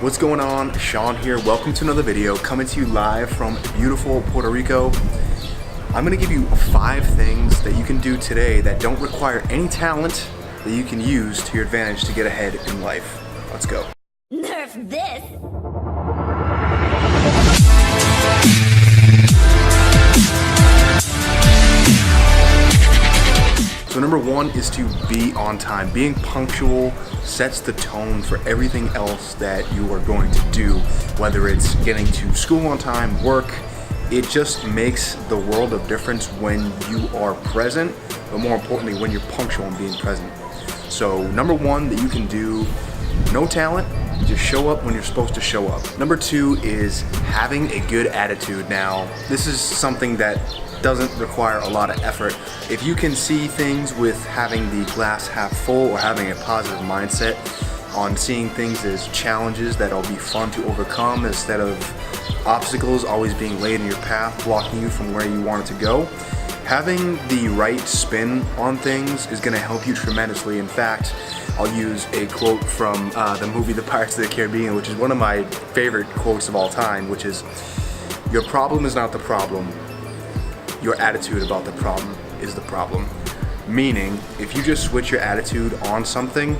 What's going on? Sean here. Welcome to another video coming to you live from beautiful Puerto Rico. I'm going to give you 5 things that you can do today that don't require any talent that you can use to your advantage to get ahead in life. Let's go. Nerf this! So number 1 is to be on time. Being punctual sets the tone for everything else that you are going to do, whether it's getting to school on time, work. It just makes the world of difference when you are present, but more importantly, when you're punctual and being present. So number 1 that you can do, no talent, just show up when you're supposed to show up. Number 2 is having a good attitude. Now, this is something that doesn't require a lot of effort. If you can see things with having the glass half full or having a positive mindset on seeing things as challenges that'll be fun to overcome instead of obstacles always being laid in your path, blocking you from where you want it to go, having the right spin on things is going to help you tremendously. In fact, I'll use a quote from the movie The Pirates of the Caribbean, which is one of my favorite quotes of all time, which is, "Your problem is not the problem. Your attitude about the problem is the problem." Meaning, if you just switch your attitude on something,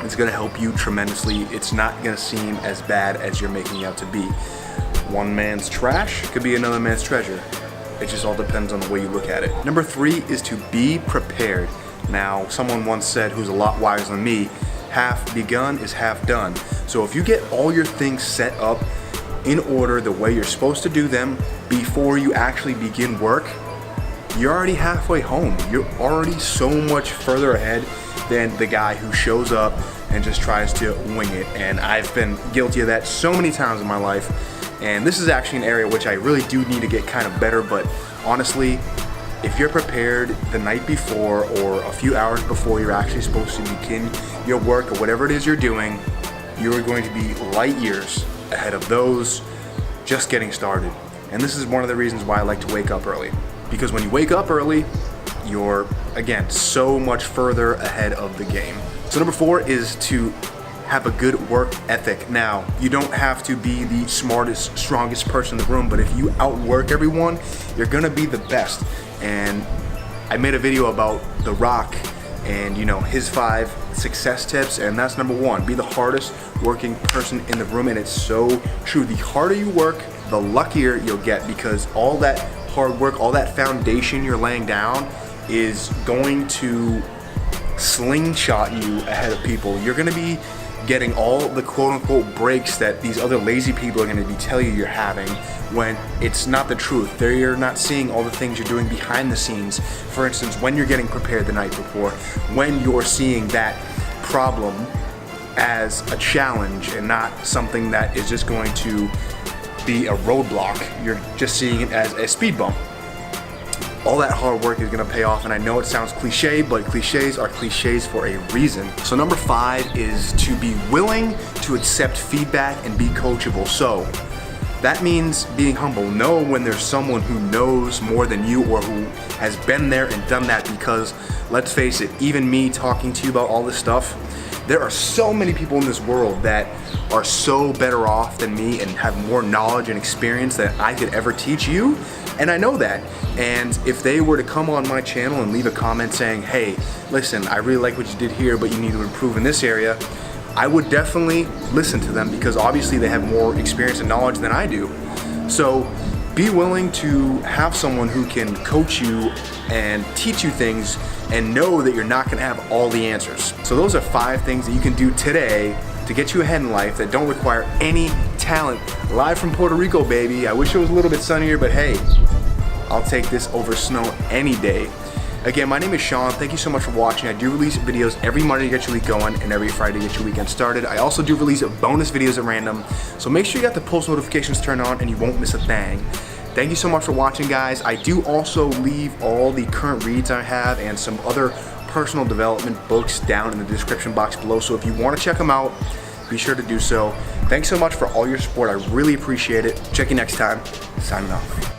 it's going to help you tremendously. It's not going to seem as bad as you're making it out to be. One man's trash could be another man's treasure. It just all depends on the way you look at it. Number 3 is to be prepared. Now, someone once said, who's a lot wiser than me, half begun is half done. So if you get all your things set up in order the way you're supposed to do them before you actually begin work, you're already halfway home. You're already so much further ahead than the guy who shows up and just tries to wing it. And I've been guilty of that so many times in my life. And this is actually an area which I really do need to get kind of better, but honestly, if you're prepared the night before or a few hours before you're actually supposed to begin your work or whatever it is you're doing, you are going to be light years ahead of those just getting started. And this is one of the reasons why I like to wake up early. Because when you wake up early, you're, again, so much further ahead of the game. So number 4 is to have a good work ethic. Now, you don't have to be the smartest, strongest person in the room, but if you outwork everyone, you're gonna be the best. And I made a video about The Rock and his 5 success tips, and that's number 1, be the hardest working person in the room. And it's so true. The harder you work, the luckier you'll get, because all that hard work, all that foundation you're laying down is going to slingshot you ahead of people. You're gonna be getting all the quote-unquote breaks that these other lazy people are going to be telling you you're having, when it's not the truth. They're not seeing all the things you're doing behind the scenes. For instance, when you're getting prepared the night before, when you're seeing that problem as a challenge and not something that is just going to be a roadblock. You're just seeing it as a speed bump. All that hard work is gonna pay off, and I know it sounds cliche, but cliches are cliches for a reason. So number 5 is to be willing to accept feedback and be coachable. So that means being humble. Know when there's someone who knows more than you or who has been there and done that, because let's face it, even me talking to you about all this stuff, there are so many people in this world that are so better off than me and have more knowledge and experience that I could ever teach you. And I know that. And if they were to come on my channel and leave a comment saying, "Hey, listen, I really like what you did here, but you need to improve in this area," I would definitely listen to them, because obviously they have more experience and knowledge than I do. So be willing to have someone who can coach you and teach you things, and know that you're not going to have all the answers. So those are 5 things that you can do today to get you ahead in life that don't require any talent. Live from Puerto Rico, baby. I wish it was a little bit sunnier, but hey, I'll take this over snow any day. Again, my name is Sean. Thank you so much for watching. I do release videos every Monday to get your week going and every Friday to get your weekend started. I also do release bonus videos at random, so make sure you got the post notifications turned on and you won't miss a thing. Thank you so much for watching, guys. I do also leave all the current reads I have and some other personal development books down in the description box below, so if you want to check them out, be sure to do so. Thanks so much for all your support. I really appreciate it. Check you next time. Signing off.